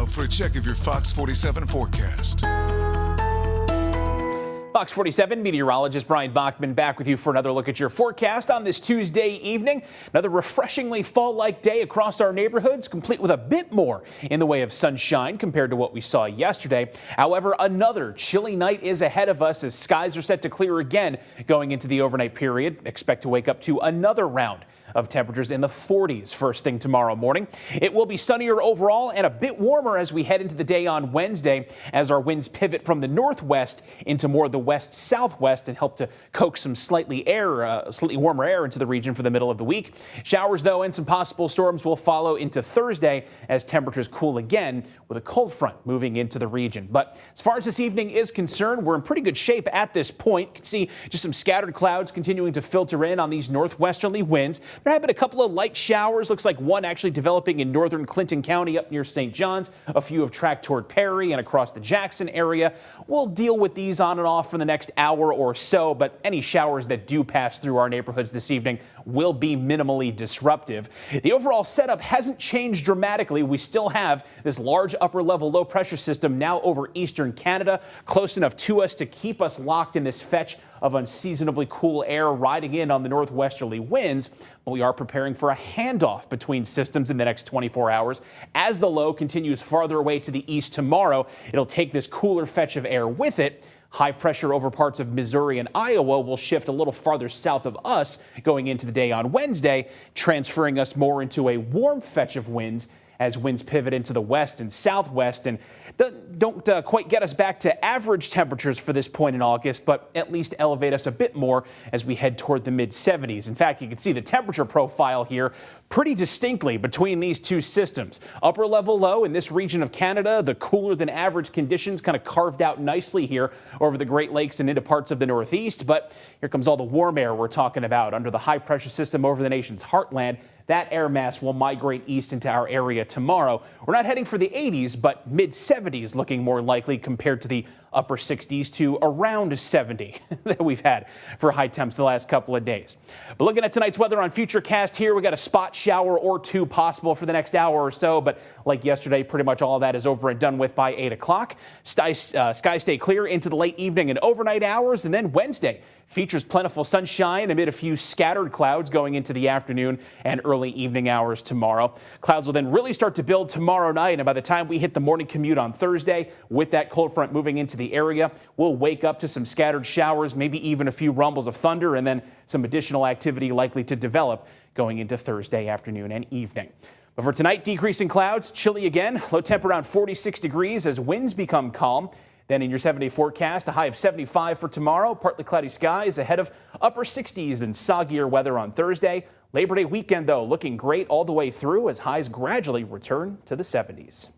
for a check of your Fox 47 forecast. Fox 47 meteorologist Brian Bachman back with you for another look at your forecast on this Tuesday evening. Another refreshingly fall-like day across our neighborhoods, complete with a bit more in the way of sunshine compared to what we saw yesterday. However, another chilly night is ahead of us as skies are set to clear again going into the overnight period. Expect to wake up to another round of temperatures in the 40s first thing tomorrow morning. It will be sunnier overall and a bit warmer as we head into the day on Wednesday as our winds pivot from the northwest into more of the west-southwest and help to coax some slightly warmer air into the region for the middle of the week. Showers, though, and some possible storms will follow into Thursday as temperatures cool again with a cold front moving into the region. But as far as this evening is concerned, we're in pretty good shape at this point. You can see just some scattered clouds continuing to filter in on these northwesterly winds. There have been a couple of light showers. Looks like one actually developing in northern Clinton County up near St. John's. A few have tracked toward Perry and across the Jackson area. We'll deal with these on and off for the next hour or so, but any showers that do pass through our neighborhoods this evening will be minimally disruptive. The overall setup hasn't changed dramatically. We still have this large upper level low pressure system now over eastern Canada, close enough to us to keep us locked in this fetch of unseasonably cool air riding in on the northwesterly winds. But we are preparing for a handoff between systems in the next 24 hours. As the low continues farther away to the east tomorrow, it'll take this cooler fetch of air with it. High pressure over parts of Missouri and Iowa will shift a little farther south of us going into the day on Wednesday, transferring us more into a warm fetch of winds as winds pivot into the west and southwest and don't quite get us back to average temperatures for this point in August, but at least elevate us a bit more as we head toward the mid-70s. In fact, you can see the temperature profile here pretty distinctly between these two systems. Upper level low in this region of Canada, the cooler than average conditions kind of carved out nicely here over the Great Lakes and into parts of the Northeast. But here comes all the warm air we're talking about under the high pressure system over the nation's heartland. That air mass will migrate east into our area tomorrow. We're not heading for the 80s, but mid-70s looking more likely compared to the upper 60s to around 70 that we've had for high temps the last couple of days. But looking at tonight's weather on Futurecast here, we got a spot shower or two possible for the next hour or so. But like yesterday, pretty much all of that is over and done with by 8 o'clock. Skies stay clear into the late evening and overnight hours. And then Wednesday features plentiful sunshine amid a few scattered clouds going into the afternoon and early evening hours tomorrow. Clouds will then really start to build tomorrow night, and by the time we hit the morning commute on Thursday, with that cold front moving into the area, we'll wake up to some scattered showers, maybe even a few rumbles of thunder, and then some additional activity likely to develop going into Thursday afternoon and evening. But for tonight, decreasing clouds, chilly again, low temp around 46 degrees as winds become calm. Then in your 7-day forecast, a high of 75 for tomorrow, partly cloudy skies ahead of upper 60s and soggier weather on Thursday. Labor Day weekend, though, looking great all the way through as highs gradually return to the 70s.